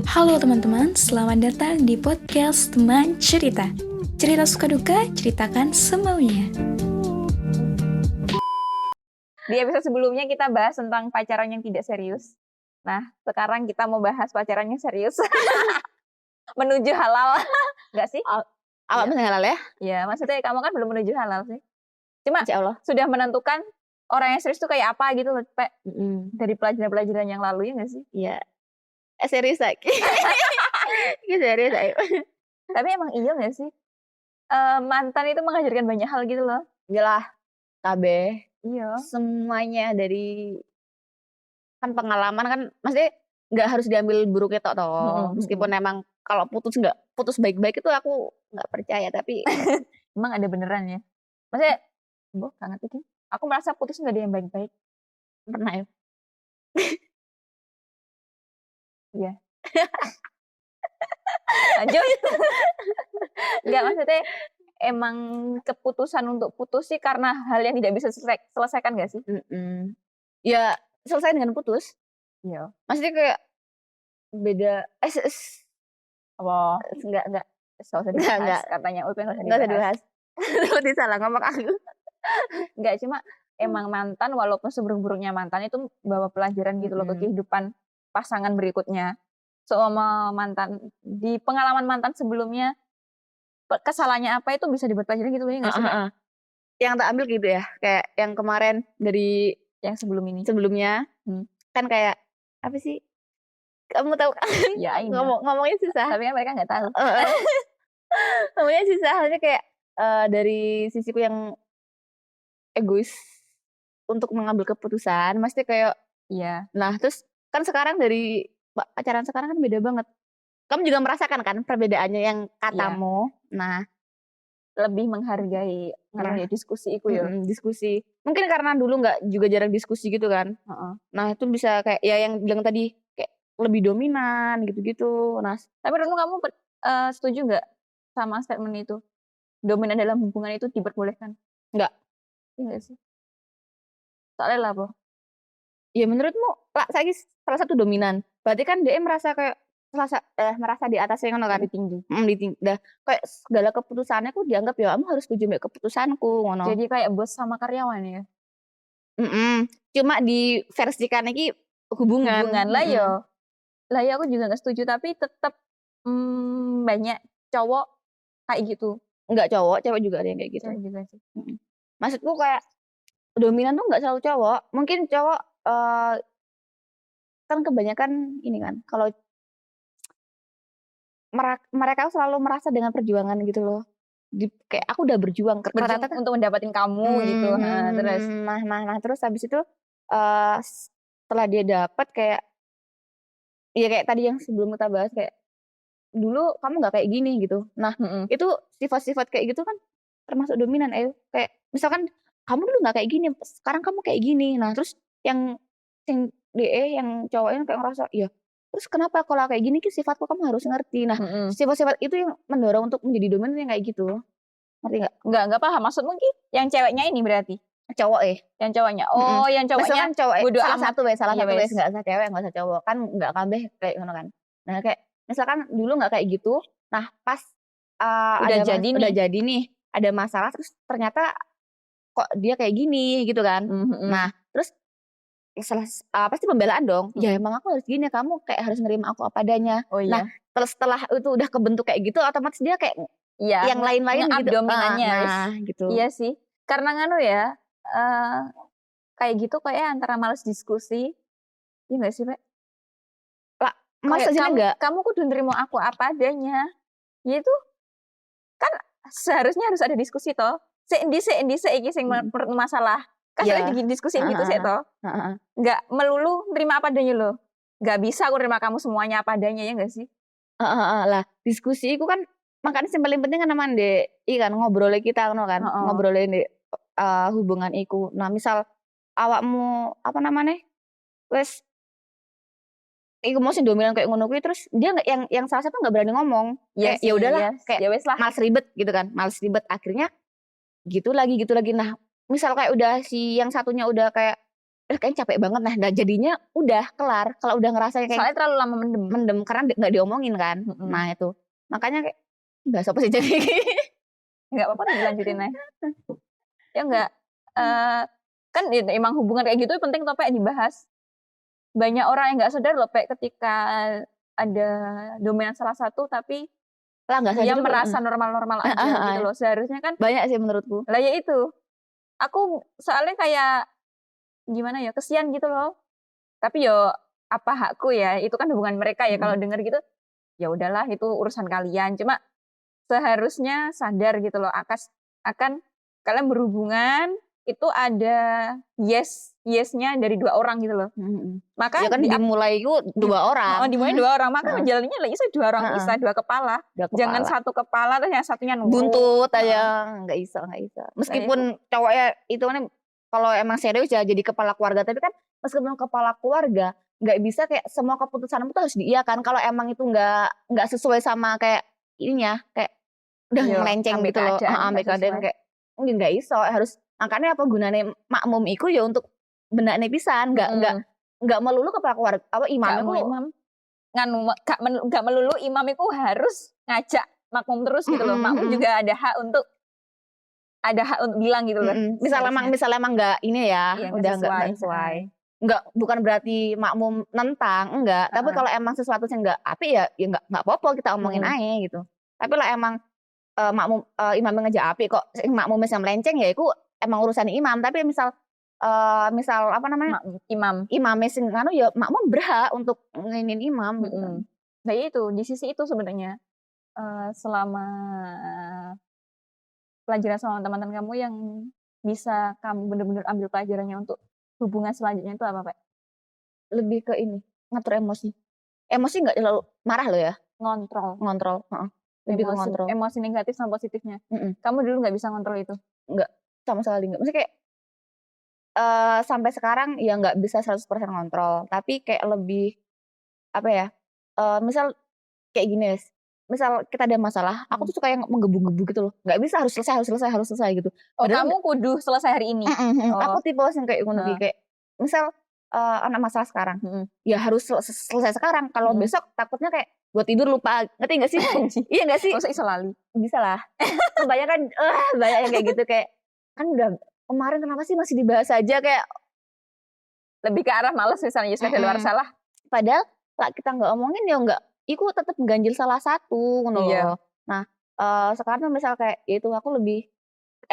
Halo teman-teman, selamat datang di podcast Teman Cerita. Cerita suka duka, ceritakan semaunya. Di episode sebelumnya kita bahas tentang pacaran yang tidak serius. Nah, sekarang kita mau bahas pacaran yang serius. Menuju halal. Enggak sih? Awak Iya. masih halal ya? Ya, maksudnya kamu kan belum menuju halal sih. Cuma Insya Allah. sudah menentukan orang yang serius itu kayak apa gitu loh, Pak. Dari pelajaran-pelajaran yang lalu ya nggak sih? Iya. Serius lagi. Ini serius ayo. Tapi emang iya nggak sih? Mantan itu mengajarkan banyak hal gitu loh. Iyalah, kabeh. Iya. Semuanya dari kan pengalaman kan, maksudnya nggak harus diambil buruknya tok toh. Meskipun emang kalau putus baik-baik itu aku nggak percaya, tapi Emang ada beneran ya? Maksudnya, gue gak ngerti deh. Aku merasa putus nggak ada yang baik-baik. pernah ya. Iya. Lanjut. Enggak, maksudnya emang keputusan untuk putus sih karena hal yang tidak bisa selesaikan gak sih? Ya selesai dengan putus. Iya. Maksudnya kayak beda. Apa? Enggak. Gak usah dibahas. Enggak. Katanya Upin gak usah Enggak usah dibahas. dibahas. Nanti salah ngomong aku. Enggak, cuma emang mantan walaupun seburuk-buruknya mantan itu bawa pelajaran gitu loh ke kehidupan pasangan berikutnya. Selama mantan, di pengalaman mantan sebelumnya, kesalahannya apa itu bisa dibuat pelajaran gitu loh ya gak sih? Yang tak ambil gitu ya, kayak yang kemarin dari Yang sebelumnya kan kayak apa sih, kamu tahu kan? Ya, ngomongnya susah. Tapi kan mereka nggak tahu. Ngomongnya susah, maksudnya kayak dari sisiku yang egois untuk mengambil keputusan, maksudnya kayak Iya. nah terus kan sekarang dari pacaran sekarang kan beda banget. Kamu juga merasakan kan perbedaannya yang katamu. Nah, lebih menghargai diskusi itu ya. Diskusi. Mungkin karena dulu nggak juga jarang diskusi gitu kan. Nah itu bisa kayak ya yang bilang tadi kayak lebih dominan gitu-gitu. Nah, Tapi menurutmu kamu setuju nggak sama statement itu? Dominan dalam hubungan itu diperbolehkan? Nggak. Iya nggak sih? Soalnya lah, Bo. Ya menurutmu lah saya salah satu dominan. Berarti kan dia merasa kayak merasa di atas yang ngono kan, Lebih tinggi. Dah kayak segala keputusannya aku dianggap ya kamu harus setuju mbek keputusanku ngono. Jadi kayak bos sama karyawan ya. Cuma diversikan iki hubungan lah yo. Lah ya aku juga nggak setuju, tapi tetap banyak cowok kayak gitu. Enggak cowok, cewek juga ada yang kayak gitu. Cewek juga sih. Maksudku kayak dominan tuh nggak selalu cowok. Mungkin cowok kan kebanyakan ini kan kalau mereka selalu merasa dengan perjuangan gitu loh. Kayak aku udah berjuang untuk mendapatkan kamu gitu. Terus nah terus habis itu setelah dia dapat kayak ya kayak tadi yang sebelum kita bahas kayak dulu kamu nggak kayak gini gitu. Nah, itu sifat-sifat kayak gitu kan termasuk dominan. Kayak misalkan kamu dulu nggak kayak gini, sekarang kamu kayak gini. Nah, terus yang yang cowoknya kayak ngerasa, ya terus kenapa kalau kayak gini sifatku kamu harus ngerti. Nah, sifat-sifat itu yang mendorong untuk menjadi dominan yang kayak gitu. Ngerti nggak? Nggak paham. Maksud mungkin yang ceweknya ini berarti? Cowok yang cowoknya. Oh, yang cowoknya misalkan cowok salah satu iya, nggak usah cewek, nggak usah cowok. Kan nggak kabeh kayak ngono kan. Nah, kayak misalkan dulu nggak kayak gitu. Nah, pas udah jadi nih, ada masalah terus ternyata kok dia kayak gini gitu kan. Nah, terus pasti pembelaan dong. Ya emang aku harus gini, kamu kayak harus nerima aku apa adanya. Oh, iya. Nah, setelah itu udah kebentuk kayak gitu, otomatis dia kayak yang lain-lain gitu. Dominannya. Nah, gitu. Iya sih. Karena nganu ya, kayak gitu kayak antara males diskusi. Iya nggak sih, Pak? Lah, masa sih enggak? Kamu kudu nerima aku apa adanya. Ya itu kan seharusnya harus ada diskusi toh. Sendi iki sing masalah. Kan sering diskusiin gitu sih toh. Nggak melulu nerima apa adanya loh. Nggak bisa aku nerima kamu semuanya apa adanya ya nggak sih? Lah, diskusi itu kan makanya yang paling penting kan kan ngobrolin kita kan. Ngobrolin hubungan iku. Nah, misal awakmu apa namanya? Wes iku mau sing dominan kayak ngono kuwi terus dia nggak yang salah satu nggak berani ngomong. Kayak ya udahlah, kayak ya wes lah. Males ribet gitu kan. Males ribet akhirnya gitu lagi. Nah, misal kayak udah si yang satunya udah kayak kayaknya capek banget nah jadinya udah kelar kalau udah ngerasa kayak Soalnya terlalu lama mendem karena nggak diomongin kan. Nah itu makanya kayak bahas apa sih jadi nggak apa-apa dilanjutin aja. Ya enggak, kan emang hubungan kayak gitu penting toh Pak dibahas. Banyak orang yang nggak sadar loh Pak ketika ada dominan salah satu tapi lah nggak dia sadar merasa normal-normal aja gitu loh. Seharusnya kan banyak sih menurutku. lah ya itu. Aku soalnya kayak gimana ya, kesian gitu loh. Tapi yo apa hakku ya, itu kan hubungan mereka ya. Kalau denger gitu, ya udahlah itu urusan kalian. Cuma seharusnya sadar gitu loh akan kalian berhubungan itu ada yes-nya dari dua orang gitu loh. Maka ya kan dimulai itu dua orang. Dimulai dua orang, maka menjalannya lah bisa dua orang bisa dua kepala. Jangan satu kepala terus yang satunya buntut aja, nggak bisa. Meskipun cowoknya itu kan kalau emang serius ya jadi kepala keluarga, tapi kan meskipun kepala keluarga nggak bisa kayak semua keputusan itu harus diiyakan. Kalau emang itu nggak sesuai sama kayak ininya, kayak udah melenceng gitu loh, ambil keadaan kayak mungkin nggak iso harus. Makanya apa gunanya makmum iku ya untuk benakne pisan, nggak melulu kepala keluarga apa imam itu nggak melulu imam itu harus ngajak makmum terus gitu loh. Makmum juga ada hak untuk bilang gitu loh. Misal emang nggak ini ya, udah nggak sesuai. Bukan berarti makmum nentang, enggak. Tapi kalau emang sesuatu yang nggak api ya nggak apa-apa kita omongin aja gitu. Tapi lah emang imam ngajak api kok makmum bisa melenceng ya itu emang urusan imam. Tapi misal apa namanya imam sing anu ya makmum berhak untuk nginin imam gitu kan. Nah itu di sisi itu sebenarnya selama pelajaran sama teman-teman kamu yang bisa kamu benar-benar ambil pelajarannya untuk hubungan selanjutnya itu apa Pak? Lebih ke ini ngatur emosi nggak terlalu marah loh ya, ngontrol lebih ke ngontrol emosi negatif sama positifnya. Kamu dulu nggak bisa ngontrol itu? Nggak, sama sekali nggak. Maksudnya kayak sampai sekarang ya nggak bisa 100% ngontrol, tapi kayak lebih apa ya, misal kayak gini misal kita ada masalah, aku tuh suka yang menggebu-gebu gitu loh, nggak bisa harus selesai gitu. Padahal kamu kudu selesai hari ini? Aku tipe yang kayak ngono kayak misal ada masalah sekarang, ya harus selesai sekarang. Kalau besok takutnya kayak buat tidur lupa, ngerti nggak sih? Iya nggak sih? Masa iso lali? Bisa lah. Kebanyakan banyak yang kayak gitu kayak kan udah kemarin kenapa sih masih dibahas aja kayak lebih ke arah males misalnya sudah ada luar salah. Padahal lah kita nggak omongin ya nggak, iku tetap ganjil salah satu ngono loh. Nah sekarang misal kayak itu aku lebih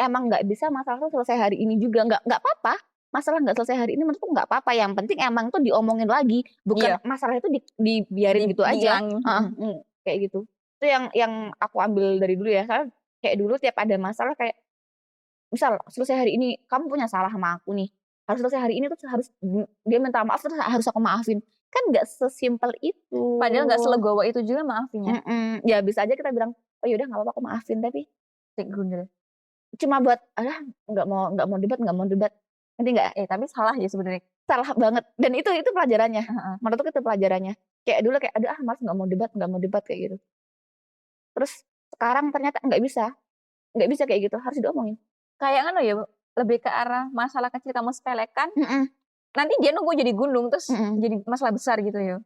emang nggak bisa masalah tuh selesai hari ini juga nggak apa-apa. Masalah nggak selesai hari ini menurutku nggak apa-apa, yang penting emang tuh diomongin lagi, bukan masalah itu dibiarin gitu aja. Kayak gitu. Itu yang aku ambil dari dulu ya. Soalnya kayak dulu tiap ada masalah kayak misal selesai hari ini kamu punya salah sama aku nih, harus selesai hari ini tuh harus dia minta maaf terus harus aku maafin, kan nggak sesimpel itu. Padahal nggak selegowo itu juga maafinnya. Ya bisa aja kita bilang oh yaudah nggak apa-apa aku maafin, tapi gundel cuma buat nggak mau debat nanti nggak tapi salah ya sebenarnya, salah banget. Dan itu pelajarannya. Menurutku itu pelajarannya kayak dulu kayak malas nggak mau debat kayak gitu. Terus sekarang ternyata nggak bisa kayak gitu, harus diomongin. Kayak kan ya lebih ke arah masalah kecil kamu sepelekan, nanti dia nunggu jadi gundung terus jadi masalah besar gitu ya.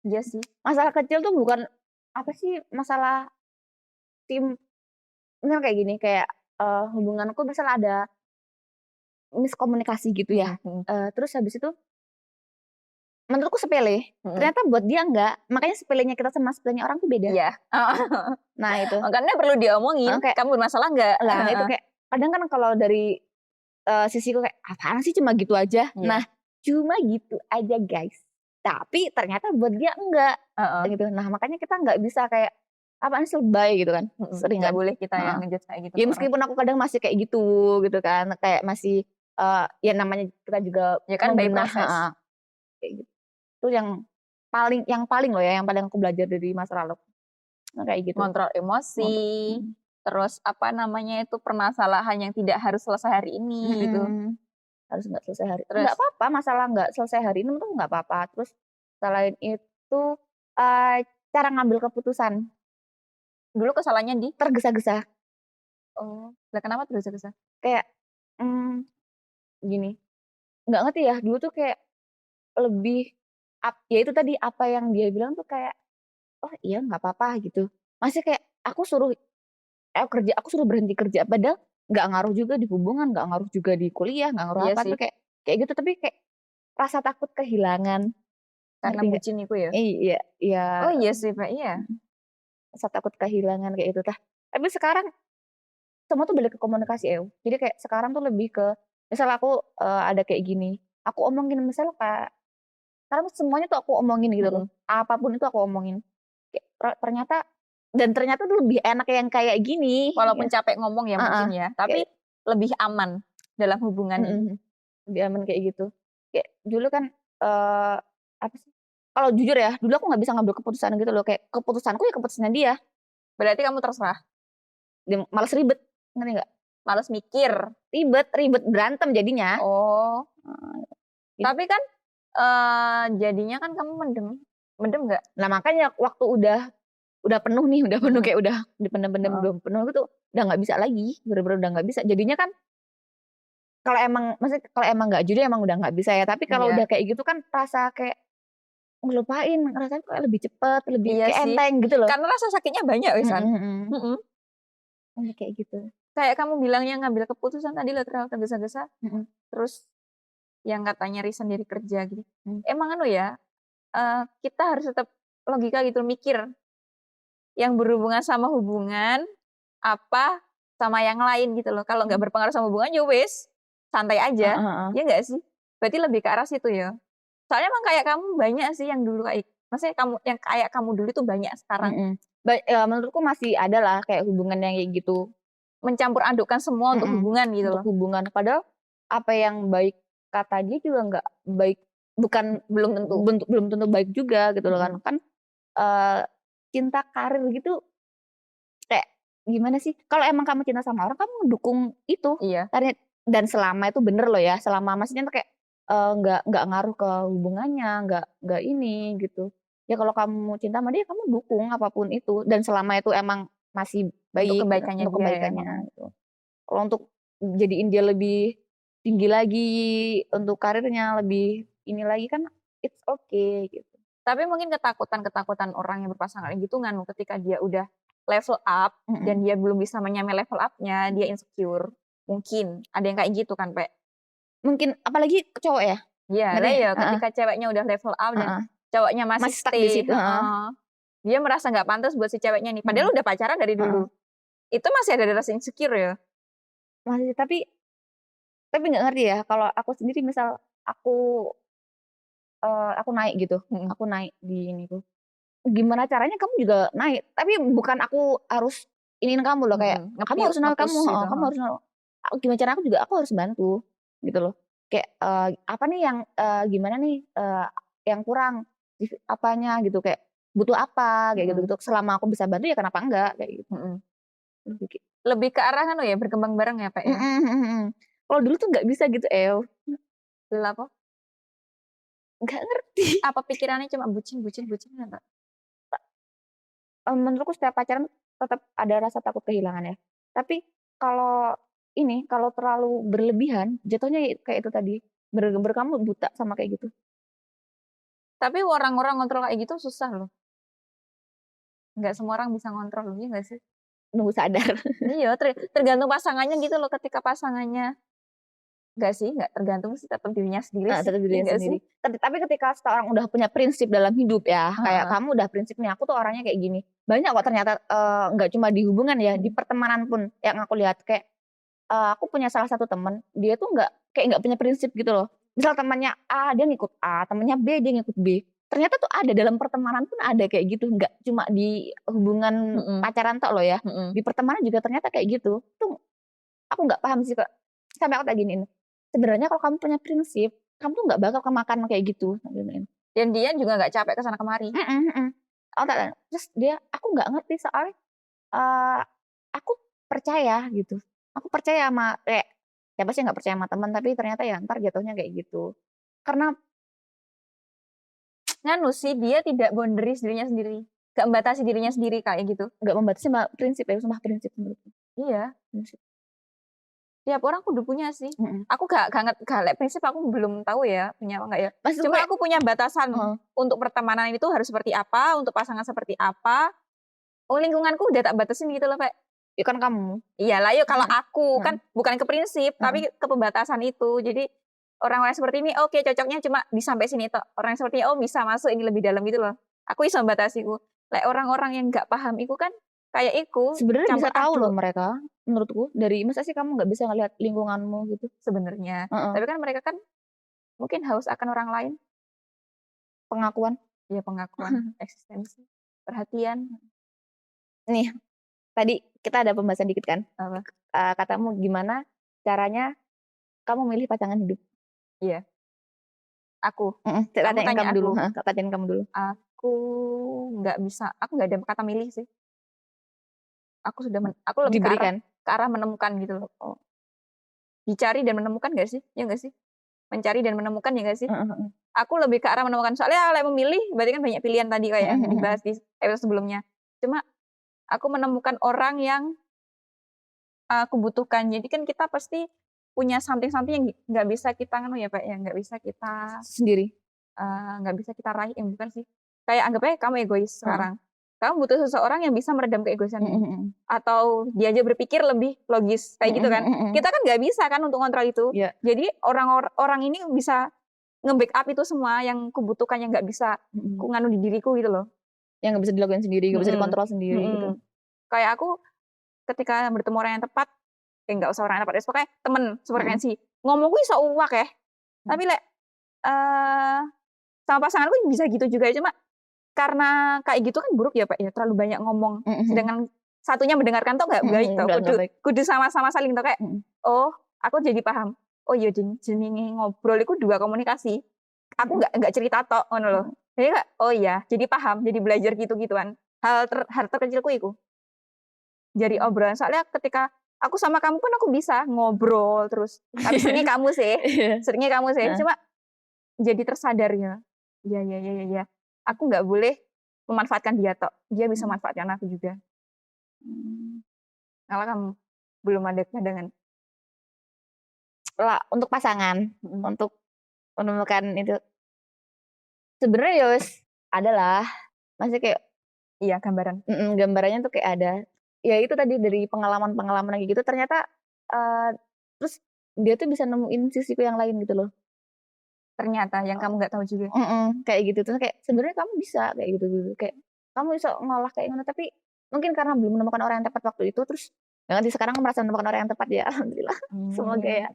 Iya sih. Masalah kecil tuh bukan apa sih, masalah tim misal kayak gini kayak hubunganku misal ada miskomunikasi gitu ya. Terus habis itu menurutku sepele, ternyata buat dia enggak. Makanya sepelenya kita sama sepelenya orang tuh beda. Iya. Nah itu. Makanya perlu diomongin, kamu bermasalah enggak? Lah itu kayak kadang kan kalau dari sisiku kayak apaan sih cuma gitu aja. Nah cuma gitu aja guys. Tapi ternyata buat dia enggak. Gitu. Nah makanya kita enggak bisa kayak apaan sih lebay gitu kan. Sering nggak boleh kita yang ngejudge kayak gitu. Ya meskipun aku kadang masih kayak gitu kan. Kayak masih ya namanya kita juga ya kan by proses. Kayak gitu. Itu yang paling loh ya, yang paling aku belajar dari masa lalu. Nah, kayak gitu. Kontrol emosi. Terus apa namanya itu permasalahan yang tidak harus selesai hari ini gitu. Harus nggak selesai hari. Terus nggak apa-apa, masalah nggak selesai hari ini itu nggak apa-apa. Terus selain itu cara ngambil keputusan. Dulu kesalahannya di tergesa-gesa. Oh, lah kenapa tergesa-gesa? Kayak gini. nggak ngerti ya, dulu tuh kayak lebih ya itu tadi, apa yang dia bilang tuh kayak, "Oh iya nggak apa-apa," gitu. Masih kayak aku suruh berhenti kerja, padahal nggak ngaruh juga di hubungan, nggak ngaruh juga di kuliah, nggak ngaruh Iya apa, sih, tuh kayak kayak gitu, tapi kayak rasa takut kehilangan, karena ngerti nggak? bucin itu ya. Iya iya, Oh iya sih, Pak, iya. mhm, rasa takut kehilangan kayak gitu tah. Tapi sekarang semua tuh balik ke komunikasi, Jadi kayak sekarang tuh lebih ke misal aku, ada kayak gini, aku omongin misal kayak sekarang tuh semuanya tuh aku omongin gitu loh, Mhm. apapun itu aku omongin. Kayak ternyata tuh lebih enak yang kayak gini, Walaupun ya capek ngomong ya heeh, mungkin ya, kayak tapi lebih aman dalam hubungan itu. mhm, lebih aman kayak gitu. Kayak dulu kan, apa sih, kalau jujur ya, dulu aku nggak bisa ngambil keputusan gitu loh, kayak keputusanku ya keputusannya dia, Berarti kamu terserah, dia males ribet, ngerti nggak? males mikir. Ribet ribet, berantem jadinya. Oh, Heeh, gitu. tapi kan, jadinya kan kamu mendem. Mendem nggak? Nah makanya waktu udah penuh nih, udah penuh Mhm, kayak udah dipendem-pendem, heeh. belum penuh itu udah nggak bisa lagi, bener-bener udah nggak bisa. Jadinya kan kalau emang maksudnya kalau emang nggak jujur emang udah nggak bisa ya, tapi kalau Iya, udah kayak gitu kan rasa kayak ngelupain, rasanya kayak lebih cepet, lebih iya kayak sih. enteng gitu loh. Karena rasa sakitnya banyak Mhm wisan. mhm. Mhm. Kayak gitu. Kayak kamu bilangnya ngambil keputusan tadi lo terlalu tergesa-gesa, Mhm terus yang katanya resign dari kerja gitu. mhm. Emang anu ya, kita harus tetap logika gitu, mikir yang berhubungan sama hubungan, apa, sama yang lain gitu loh. Kalau nggak Mhm. berpengaruh sama hubungan ya wis, santai Heeh aja, heeh. ya nggak sih? Berarti lebih ke arah situ ya? Soalnya emang kayak kamu banyak sih yang dulu kayak maksudnya kamu yang kayak kamu dulu tuh banyak sekarang. Mhm. Menurutku masih ada lah kayak hubungan yang kayak gitu. Mencampur adukkan semua untuk Mhm. hubungan gitu Untuk loh. hubungan. Padahal apa yang baik kata dia juga nggak baik, bukan Belum tentu. belum tentu baik juga gitu loh kan. Mhm. Kan, eee, cinta karir gitu kayak gimana sih, kalau emang kamu cinta sama orang kamu dukung itu, Iya. karir dan selama itu bener loh ya, selama maksudnya tuh kayak, nggak ngaruh ke hubungannya, nggak ini gitu. Ya kalau kamu cinta sama dia kamu dukung apapun itu dan selama itu emang masih Untuk baik gitu, kebaikannya untuk dia ya, kebaikannya heeh. gitu. Kalau untuk jadiin dia lebih tinggi lagi, untuk karirnya lebih ini lagi kan it's okay gitu. Tapi mungkin ketakutan-ketakutan orang yang berpasangan gitu nganu ketika dia udah level up Mhm. dan dia belum bisa menyamai level up-nya, dia insecure. Mungkin ada yang kayak gitu kan, Pe. Mungkin apalagi ke cowok ya? Iya, Ngerti lah nggak? ya Heeh ketika ceweknya udah level up dan heeh. cowoknya masih Masih stuck di stay situ, heeh. heeh. Dia merasa nggak pantas buat si ceweknya nih, padahal Mhm, udah pacaran dari heeh. dulu. Itu masih ada rasa insecure ya? Masih tapi nggak ngerti ya, kalau aku sendiri misal aku, aku naik gitu, Mhm, aku naik di ini tuh, gimana caranya kamu juga naik, tapi bukan aku harus iniin kamu loh, kayak, "Kamu harus naik kamu," nge-push heeh, gitu, "kamu heeh. harus naik." Gimana caranya aku harus bantu, gitu loh. Kayak, apa nih yang, gimana nih, yang kurang, apanya gitu, kayak butuh apa, kayak Mhm, gitu-gitu. Selama aku bisa bantu ya kenapa enggak, kayak gitu. mhm. Lebih kayak Lebih ke arah anu ya, berkembang bareng ya, Pak, ya? mhm mhm mhm. Kalau dulu tuh nggak bisa gitu, Dulu apa nggak ngerti. apa pikirannya cuma bucin bucin bucin apa? Menurutku setiap pacaran tetap ada rasa takut kehilangan ya. Tapi kalau kalau terlalu berlebihan, jatuhnya kayak itu tadi, kamu buta sama kayak gitu. Tapi orang-orang ngontrol kayak gitu susah loh, nggak semua orang bisa ngontrol, iya nggak sih? Nunggu sadar. Iya, tergantung pasangannya gitu loh, ketika pasangannya nggak sih, nggak tergantung sih, tetap dirinya sendiri sih, Tetap iya dirinya nggak sih? sendiri. Tapi ketika seseorang udah punya prinsip dalam hidup ya, kayak Heeh, kamu udah prinsip nih, aku tuh orangnya kayak gini. Banyak kok ternyata, nggak cuma di hubungan ya, di mhm, pertemanan pun yang aku lihat kayak, aku punya salah satu temen, dia tuh nggak punya prinsip gitu loh. Misal temannya A, dia ngikut A, temannya B, dia ngikut B. Ternyata tuh ada dalam pertemanan pun ada kayak gitu, nggak cuma di hubungan mhm, pacaran tok loh ya. mhm. Di pertemanan juga ternyata kayak gitu. Tuh aku nggak paham sih Kak, sampai aku tak giniin, "Sebenarnya kalau kamu punya prinsip, kamu tuh nggak bakal kemakan kayak gitu," tak giniin. Dan dia juga nggak capek ke sana kemari. Mhm mhm. Aku tak terus dia, "Aku nggak ngerti soalnya, eee, aku percaya," gitu. "Aku percaya sama" kayak siapa sih nggak percaya sama teman, tapi ternyata ya entar jatuhnya kayak gitu. Karena Nganu sih, dia tidak boundaries dirinya sendiri, nggak membatasi dirinya sendiri kayak gitu. nggak membatasi prinsip ya, sumpah prinsip menurutku, Iya, prinsip. Tiap orang kudu punya sih. Mhm. Aku gak lek prinsip aku belum tahu ya punya apa enggak ya. Maksudku Cuma kayak aku punya batasan heeh, untuk pertemanan itu harus seperti apa, untuk pasangan seperti apa. Oh lingkunganku udah tak batasin gitu loh, Pak. ya kan kamu. Iyalah yuk kalau Heeh, aku kan heeh, bukan ke prinsip heeh. tapi ke pembatasan itu. Jadi orang-orang seperti ini oke cocoknya cuma di sampai sini tok. Orang seperti ini oh bisa masuk ini lebih dalam gitu loh. Aku iso membatasiku. Lek orang-orang yang nggak paham iku kan kayak iku Sebenarnya bisa campur tahu loh aduk mereka, menurutku. Dari masa sih kamu nggak bisa ngelihat lingkunganmu gitu? sebenarnya. Heeh, Tapi kan mereka kan mungkin haus akan orang lain, pengakuan. ya pengakuan, eksistensi, perhatian, Nih, tadi kita ada pembahasan dikit kan, apa. katamu gimana caranya kamu milih pasangan hidup? Iya, aku. Mhm, Kamu tanyain tanya kamu dulu, aku. heeh, tanyain kamu dulu. Aku nggak bisa, aku nggak ada kata milih sih. Aku lebih Diberikan? ke arah menemukan gitu loh. Oh, Dicari dan menemukan nggak sih? Ya nggak sih? Mencari dan menemukan ya nggak sih? heeh heeh. Aku lebih ke arah menemukan. Soalnya kalau memilih berarti kan banyak pilihan tadi kayak Mhm yang mhm mhm. dibahas di episode sebelumnya. Cuma aku menemukan orang yang aku butuhkan. Jadi kan kita pasti punya something-something yang nggak bisa kita nganu ya, Pak, ya, nggak bisa kita Sendiri? nggak bisa kita raih, bukan sih. Kayak anggap aja kamu egois Heeh. sekarang. Kamu butuh seseorang yang bisa meredam keegoisanmu. Mhm mhm. Atau diajak berpikir lebih logis, kayak gitu Mhm kan. mhm mhm. Kita kan nggak bisa kan untuk kontrol itu. Iya. Jadi orang ini bisa nge-backup itu semua yang kubutuhkan, yang nggak bisa Mhm. ku nganu di diriku gitu loh. Yang nggak bisa dilakuin sendiri, nggak bisa Mhm, dikontrol sendiri gitu. mhm. Kayak aku ketika bertemu orang yang tepat, nggak usah orang yang tepat, pokoknya temen Mhm. sefrekuensi. Ngomongku iso uwak ya, Mhm. tapi lek, eee, sama pasanganku bisa gitu juga, cuma karena kayak gitu kan buruk ya, Pak, ya, terlalu banyak ngomong, Mhm mhm. sedangkan satunya mendengarkan tuh nggak Mhm baik mhm, toh, nggak baik. kudu sama-sama saling toh, kayak, Mhm. oh, aku jadi paham, oh iya jenenge ngobrol iku 2 komunikasi, aku Mhm nggak cerita tok, ngono loh. mhm. Jadi kayak, oh iya, jadi paham, jadi belajar gitu-gituan. Hal terkecilku iku, jadi Mmm. obrolan. Soalnya ketika aku sama kamu pun aku bisa ngobrol terus, tapi Iya. seringnya kamu sih, Heeh. cuma jadi tersadar ya, iya iya iya iya iya, aku nggak boleh memanfaatkan dia tok, dia bisa Mhm. manfaatkan aku juga. Mmm. Kalau kamu belum ada cadangan? Lah, untuk pasangan, Mhm. untuk menemukan itu, sebenarnya ya wis ada lah. Maksudnya kayak Iya, gambaran. gambarannya tuh kayak ada. Ya itu tadi dari pengalaman-pengalaman kayak gitu ternyata, eee, terus dia tuh bisa nemuin sisiku yang lain gitu loh. Ternyata yang Eee kamu nggak tahu juga. kayak gitu. Terus kayak sebenarnya kamu bisa kayak gitu gitu, kayak kamu bisa ngolah kayak ngono, tapi mungkin karena belum menemukan orang yang tepat waktu itu, terus ya nanti sekarang merasa menemukan orang yang tepat ya, alhamdulillah. Semoga Mmm. ya.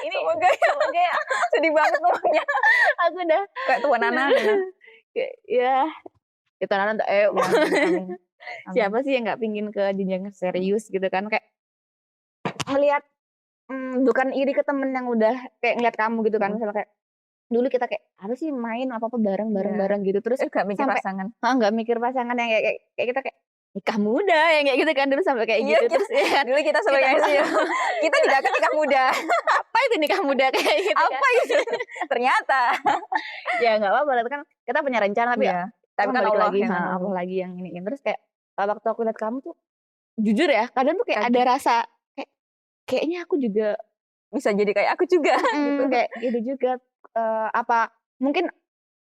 Ini Semoga ya, semoga ya sedih banget ngomongnya, aku udah kayak tuan udah anak gitu. kayak ya itu anak Iya, amin amin amin. siapa sih yang nggak pingin ke jenjang serius gitu kan, kayak ngelihat bukan iri ke temen yang udah kayak ngeliat kamu gitu kan, Mhm, misalnya kayak dulu kita kayak apa sih main apa-apa bareng bareng iya. bareng gitu, terus Nggak mikir sampai pasangan. nggak mikir pasangan yang kayak kayak kayak kita kayak nikah muda yang kayak gitu kan, dulu sampai kayak Iya, gitu, terus ya kan dulu kita kita sebagai sih, kita tidak kan nikah muda, apa itu nikah muda kayak gitu kan. apa itu? Ternyata. Ya nggak apa-apa lah, itu kan kita punya rencana, tapi Iya, tapi kan kan balik Allah lagi yang anu, Allah lagi yang iniin. Terus kayak waktu aku lihat kamu tuh jujur ya, kadang tuh kayak ada kaget, rasa kayak kayaknya aku juga bisa jadi kayak aku juga gitu. kayak gitu juga, apa mungkin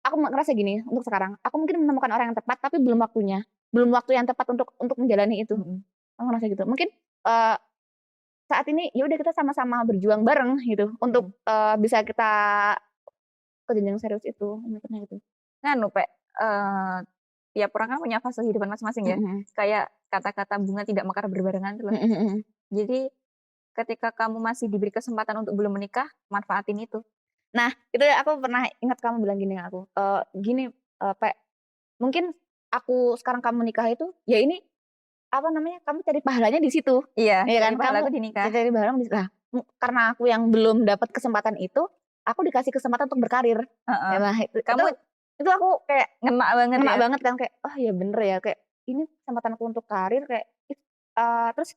aku ngerasa gini untuk sekarang, aku mungkin menemukan orang yang tepat tapi belum waktunya, belum waktu yang tepat untuk menjalani itu. Mhm, Aku ngerasa gitu. Mungkin, saat ini ya udah kita sama-sama berjuang bareng gitu mhm. untuk, bisa kita ke jenjang serius itu, mikirnya gitu. Nganu, Pek, tiap orang kan punya fase kehidupan masing-masing ya. Mhm Kayak kata-kata bunga tidak mekar berbarengan itu loh. mhm mhm. Jadi ketika kamu masih diberi kesempatan untuk belum menikah, manfaatin itu. Nah, itu aku pernah ingat kamu bilang gini ke aku, gini, Pek, mungkin aku sekarang kamu nikah itu, ya ini, apa namanya, kamu cari pahalanya di situ, Iya, ya cari kan? Kamu pahala aku di nikah. cari pahala di lah, karena aku yang belum dapat kesempatan itu, aku dikasih kesempatan untuk berkarir. Heeh. Ya nah, Kamu itu aku kayak ngena banget ngena ya? banget kan, kayak, "Oh ya bener ya," kayak, "ini kesempatanku untuk karir," kayak, terus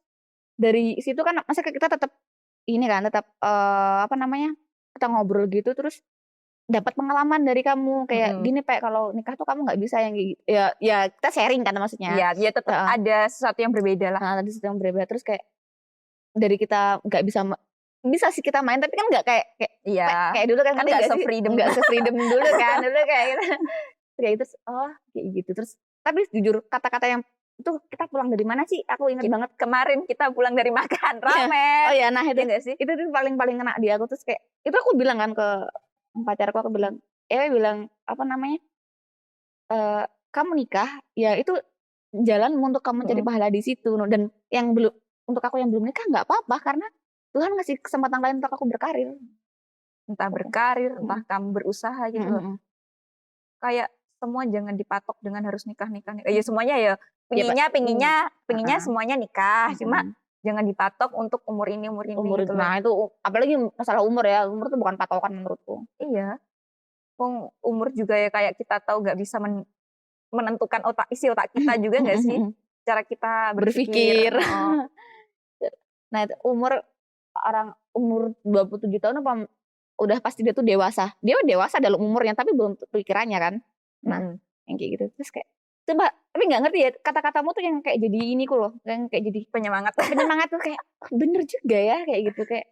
dari situ kan maksudnya kita tetap ini kan, tetap, apa namanya, kita ngobrol gitu, terus dapat pengalaman dari kamu, kayak, Mhm. "Gini Pek, kalau nikah tuh kamu nggak bisa yang kayak ya ya kita sharing kan maksudnya." Iya, dia tetap Heeh, ada sesuatu yang berbeda lah. heeh, tadi yang berbeda, terus kayak dari kita nggak bisa sih kita main, tapi kan nggak kayak Iya. kayak dulu kan Kan ngerti nggak nggak sih? se-freedom. Nggak se-freedom dulu kan, dulu kayak gitu. Kayak gitu, oh kayak gitu. Terus tapi jujur kata-kata yang itu kita pulang dari mana sih? Aku inget banget. Kemarin kita pulang dari makan Iya. ramen. Oh iya, nah itu Iya nggak sih? itu tuh paling kena di aku. Terus kayak itu aku bilang kan ke pacarku, aku bilang, bilang apa namanya? Kamu nikah, ya itu jalan untuk kamu cari pahala di situ. Dan yang belum untuk aku yang belum nikah nggak apa-apa karena Tuhan ngasih kesempatan lain untuk aku berkarir. Entah berkarir, entah kamu berusaha gitu loh. Kayak semua jangan dipatok dengan harus nikah. Ya semuanya ya pinginnya semuanya nikah. Cuma jangan dipatok untuk umur ini gitu loh. Nah itu apalagi masalah umur ya, umur itu bukan patokan menurutku. Iya. Umur juga ya kayak kita tahu nggak bisa menentukan isi otak kita juga nggak sih? Cara kita berpikir. Nah itu umur 27 tahun apa udah pasti dia tuh dewasa. Dia dewasa dalam umurnya tapi belum pikirannya kan. Nah, yang kayak gitu. Terus kayak coba tapi nggak ngerti ya kata-katamu tuh yang kayak jadi ini loh, yang kayak jadi penyemangat. Penyemangat tuh kayak bener juga ya kayak gitu kayak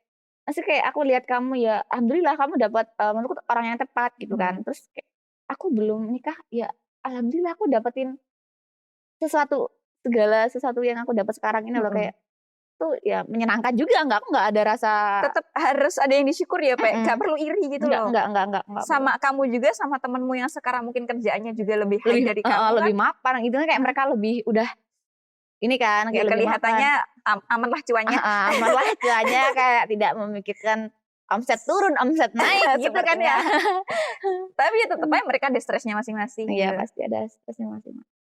masih kayak aku lihat kamu ya alhamdulillah kamu dapat menurutku orang yang tepat gitu kan. Terus kayak aku belum nikah ya alhamdulillah aku dapetin segala sesuatu yang aku dapat sekarang ini loh kayak tuh ya menyenangkan juga aku nggak ada rasa tetap harus ada yang disyukur ya Pak, nggak perlu iri gitu loh. Enggak sama kamu juga sama temenmu yang sekarang mungkin kerjaannya juga lebih high dari kamu lebih mapan gitu kan kayak mereka lebih udah ini kan kayak ya, lebih kelihatannya aman lah cuannya. Aman lah cuannya kayak tidak memikirkan omset turun omset naik gitu kan ya. Tapi ya tetap aja mereka ada stresnya masing-masing. Iya pasti ada stresnya masing-masing.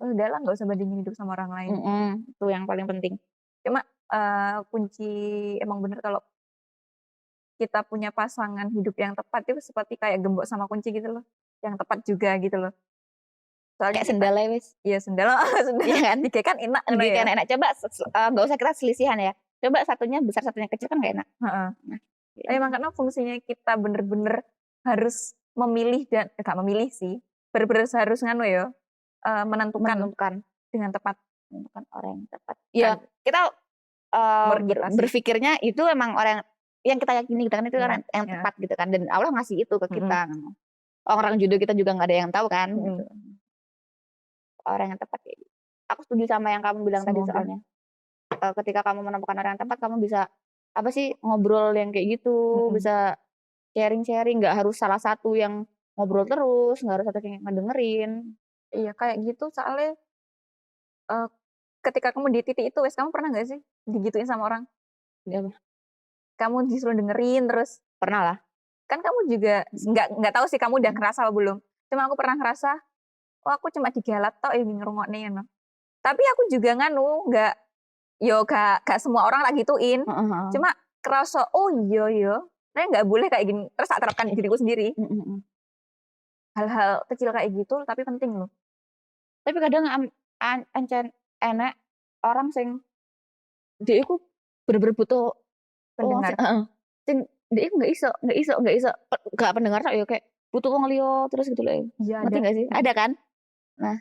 Udahlah nggak usah bandingin hidup sama orang lain. Itu yang paling penting. Cuma kunci emang bener kalau kita punya pasangan hidup yang tepat itu seperti kayak gembok sama kunci gitu loh, yang tepat juga gitu loh. Soalnya kayak sendal ya wis. Iya sendal. Iya kan? Tiga kan enak Tiga kan enak. Coba nggak usah kita selisihan ya. Coba satunya besar satunya kecil kan nggak enak. Nah, emang karena fungsinya kita bener-bener harus memilih dan nggak memilih sih, bener-bener harus nganu ya menentukan dengan tepat. Menentukan orang yang tepat. Ya kita berpikirnya itu emang orang yang kita yakini gitu kan itu orang yang tepat gitu kan dan Allah ngasih itu ke kita. Orang jodoh kita juga nggak ada yang tahu kan. Gitu. Orang yang tepat kayak gitu. Aku setuju sama yang kamu bilang tadi soalnya. Ketika kamu menemukan orang yang tepat kamu bisa apa sih ngobrol yang kayak gitu, bisa sharing-sharing, nggak harus salah satu yang ngobrol terus, nggak harus satu yang ngedengerin. Iya kayak gitu soalnya ketika kamu di titik itu wes kamu pernah nggak sih digituin sama orang? Iya. Kamu disuruh dengerin terus? Pernah lah. Kan kamu juga nggak tahu sih kamu udah ngerasa apa belum. Cuma aku pernah ngerasa, oh aku cuma digalat tok ya ngerungokne ngono. Tapi aku juga nganu nggak gak semua orang lagi gituin. Cuma kerasa oh iya saya nggak boleh kayak gini. Terus tak terapkan diriku sendiri. Hal-hal kecil kayak gitu tapi penting loh. Tapi kadang ancen enak orang sing dia itu bener-bener butuh pendengar. Sing dia nggak iso nggak pendengar tak ya kayak butuh wong liya terus gitu loh. Iya, ngerti nggak sih? Ada kan? Nah,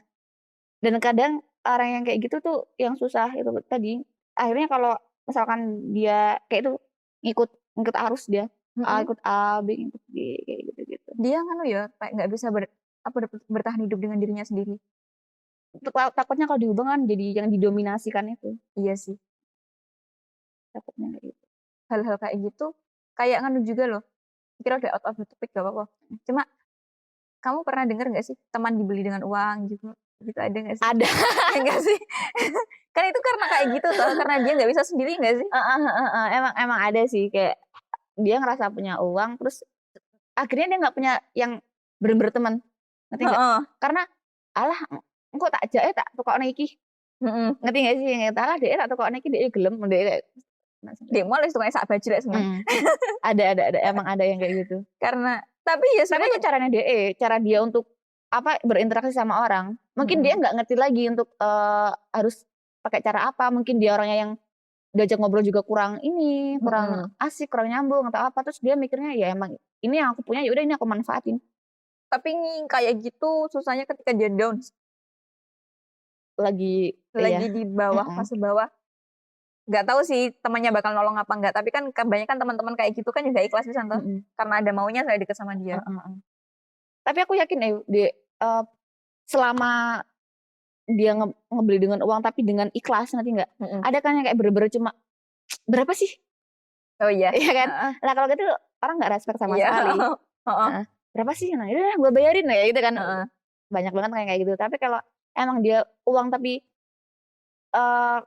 dan kadang orang yang kayak gitu tuh yang susah itu tadi. Akhirnya kalau misalkan dia kayak itu ngikut arus dia, ikut A, B, ikut B kayak gitu-gitu. Dia nganu ya kayak nggak bisa bertahan hidup dengan dirinya sendiri. Takutnya kalau dihubungan jadi yang didominasikan itu. Iya sih. Takutnya kayak gitu. Hal-hal kayak gitu kayak nganu juga loh. Kira udah out of the topic gak apa-apa. Cuma kamu pernah dengar nggak sih teman dibeli dengan uang gitu? Gitu ada nggak sih? Ada. Enggak sih? Kan itu karena kayak gitu toh, karena dia nggak bisa sendiri nggak sih? Emang ada sih kayak dia ngerasa punya uang terus akhirnya dia nggak punya yang bener-bener teman. Ngerti nggak? Karena alah engko tak jae tak tukokno iki. Ngerti nggak sih? Alah dhek tak tukokno iki dhek gelem dhek. Dia mau les tukangnya sak baju lek semen. Ada emang ada yang kayak gitu. Karena tapi ya sebenarnya itu caranya cara dia untuk apa berinteraksi sama orang. Mungkin dia nggak ngerti lagi untuk harus pakai cara apa. Mungkin dia orangnya yang diajak ngobrol juga kurang asik, kurang nyambung atau apa. Terus dia mikirnya ya emang ini yang aku punya ya udah ini aku manfaatin. Tapi kayak gitu susahnya ketika dia down. Lagi di bawah, fase bawah. nggak tahu sih temannya bakal nolong apa enggak, tapi kan kebanyakan teman-teman kayak gitu kan juga ikhlas bisa tuh, karena ada maunya saya deket sama dia. Tapi aku yakin selama dia ngebeli dengan uang tapi dengan ikhlas, ngerti nggak? Ada kan yang kayak bener-bener cuma berapa sih? Oh iya. Iya kan? Nah kalau gitu orang nggak respect sama sekali. Berapa sih? Nah udah gue bayarin ya gitu kan. Banyak banget kayak gitu. Tapi kalau emang dia uang tapi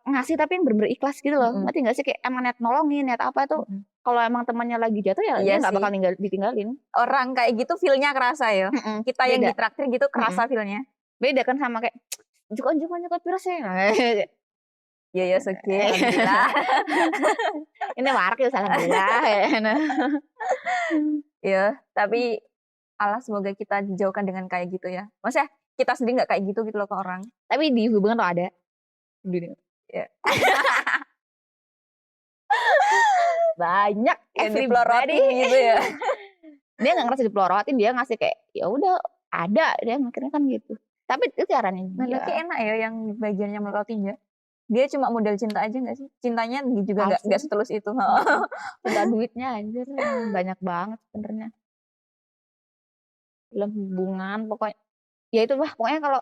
ngasih tapi yang bener-bener ikhlas gitu loh. Ngerti nggak sih? Kayak emang niat nolongin, niat apa itu. Kalau emang temannya lagi jatuh ya dia nggak bakal ditinggalin. Orang kayak gitu feel-nya kerasa ya. Kita yang ditraktir gitu kerasa feel-nya. Beda kan sama kayak Jukon pira sih. Ya oke, alhamdulillah. Ini warak ya alhamdulillah. Ya, tapi Allah semoga kita dijauhkan dengan kayak gitu ya. Maksudnya kita sendiri nggak kayak gitu loh ke orang. Tapi di hubungan lo ada. Ya. Banyak everybody gitu ya. Dia nggak ngerasa dipelorotin, dia ngasih kayak ya udah ada, dia mikirnya kan gitu. Tapi itu caranya dia. Laki enak ya yang bagiannya melorotin ya. Dia cuma modal cinta aja nggak sih? Cintanya juga nggak setulus itu. Minta duitnya anjir banyak banget sebenarnya. Dalam hubungan pokoknya ya itu lah pokoknya kalau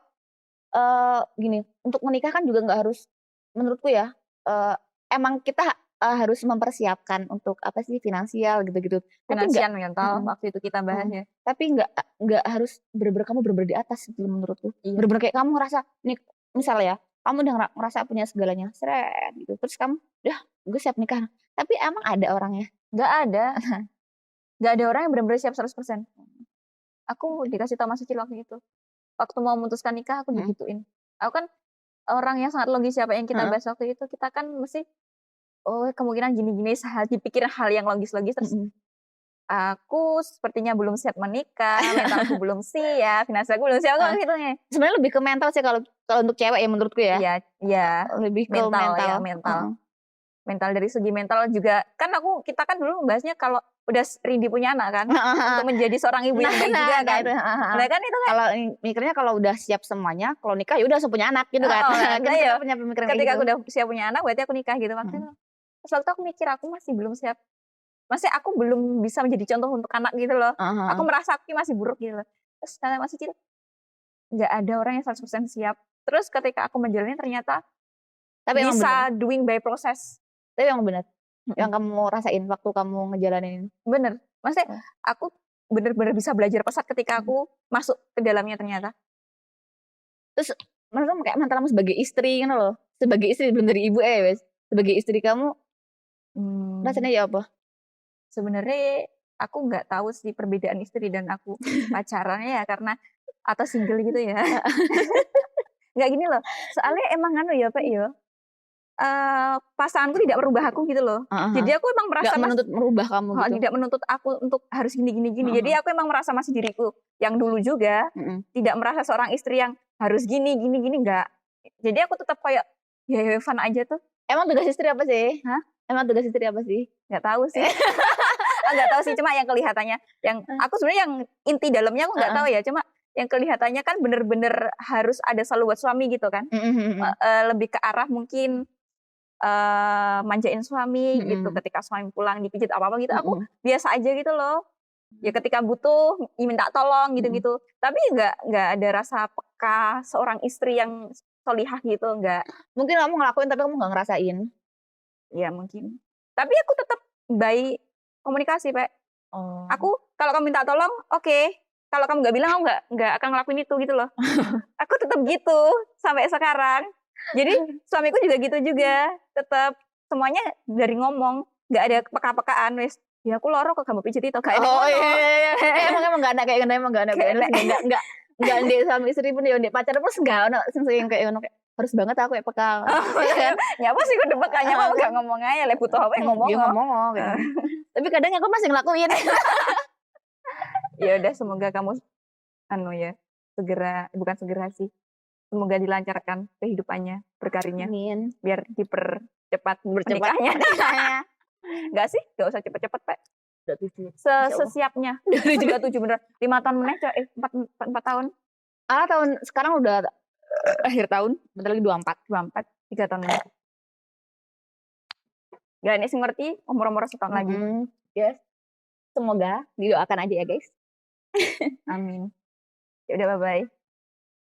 gini untuk menikah kan juga nggak harus menurutku ya emang kita harus mempersiapkan untuk apa sih finansial gitu-gitu. Finansial mental waktu itu kita bahas ya. Tapi nggak harus bener-bener kamu bener-bener di atas gitu menurutku. Bener-bener kayak kamu ngerasa nih misalnya ya kamu udah ngerasa punya segalanya seret gitu. Terus kamu udah gue siap nikah. Tapi emang ada orangnya? Nggak ada. Nggak ada orang yang bener-bener siap 100%. Aku dikasih tau Mas Cil waktu itu. Waktu mau memutuskan nikah aku digituin. Aku kan orang yang sangat logis siapa yang kita bahas waktu itu. Kita kan mesti kemungkinan gini-gini dipikir hal yang logis-logis terus aku sepertinya belum siap menikah, mentalku belum siap, finansialku belum siap gitu nih. Sebenarnya lebih ke mental sih kalau untuk cewek ya menurutku ya. Iya. Lebih ke mental. Mental dari segi mental juga kan kita kan dulu membahasnya kalau udah Rindi punya anak kan untuk menjadi seorang ibu yang baik juga kan. Nah kan itu kan kalau mikirnya kalau udah siap semuanya, kalau nikah ya udah langsung punya anak gitu kan. Kita punya pemikiran ketika gitu. aku udah siap punya anak berarti aku nikah gitu waktu itu. Terus aku mikir aku masih belum siap. Masih aku belum bisa menjadi contoh untuk anak gitu loh. Aku merasa aku masih buruk gitu loh. Terus kata Mas Cil, nggak ada orang yang 100% siap. Terus ketika aku menjalani ternyata bisa doing by process. Tapi yang benar. Yang kamu rasain waktu kamu ngejalanin. Bener. Maksudnya aku bener-bener bisa belajar pesat ketika aku masuk ke dalamnya ternyata. Terus menurut kayak mantan kamu sebagai istri kan loh. Sebagai istri belum dari ibu wes. Sebagai istri kamu rasanya ya apa? Sebenarnya aku nggak tahu sih perbedaan istri dan aku pacarannya ya karena atau single gitu ya. Nggak gini loh. Soalnya emang ya Pak ya. Pasanganku tidak merubah aku gitu loh. Jadi aku emang merasa menuntut merubah kamu gitu. Tidak menuntut aku untuk harus gini. Jadi aku emang merasa masih diriku yang dulu juga. Tidak merasa seorang istri yang harus gini enggak. Jadi aku tetap kayak ya fun aja tuh. Emang tugas istri apa sih? Emang tugas istri apa sih? Nggak tahu sih. Nggak tahu sih, cuma yang kelihatannya yang aku sebenarnya yang inti dalamnya aku nggak tahu ya, cuma yang kelihatannya kan bener-bener harus ada selalu buat suami gitu kan. Lebih ke arah mungkin manjain suami gitu ketika suami pulang dipijit apa gitu. Aku biasa aja gitu loh. Ya ketika butuh minta tolong gitu-gitu. Tapi nggak ada rasa peka seorang istri yang solihah gitu, nggak. Mungkin kamu ngelakuin tapi kamu nggak ngerasain. Ya mungkin. Tapi aku tetap baik komunikasi, Pak. Aku kalau kamu minta tolong, oke. Kalau kamu nggak bilang, aku nggak akan ngelakuin itu gitu loh. Aku tetap gitu sampai sekarang. Jadi suamiku juga gitu juga, tetap semuanya dari ngomong, nggak ada peka-pekaan wes. Ya aku loro kok kamu pijit itu kayak emang nggak ada kayak gitu, emang nggak ada nggak ndek suami istri pun ya ndek pacar pun nggak ono sing kayak ono harus banget aku ya peka. Ya apa sih kudu pekanya mah enggak ngomong aja le butuh apa ngomong. Gitu. Tapi kadang aku masih ngelakuin. Ya udah semoga kamu bukan segera sih. Semoga dilancarkan kehidupannya, berkarirnya. Amin. Biar dipercepat nikahnya. Enggak sih, enggak usah cepet-cepet, Pak. Sesiapnya. 27 bener. 5 tahun meneh, 4 tahun. Tahun sekarang udah akhir tahun, bentar lagi 24, 3 tahun lagi. Gak nih ngerti umur-umur setahun lagi. Yes. Semoga didoakan aja ya guys. Amin. Ya udah bye-bye.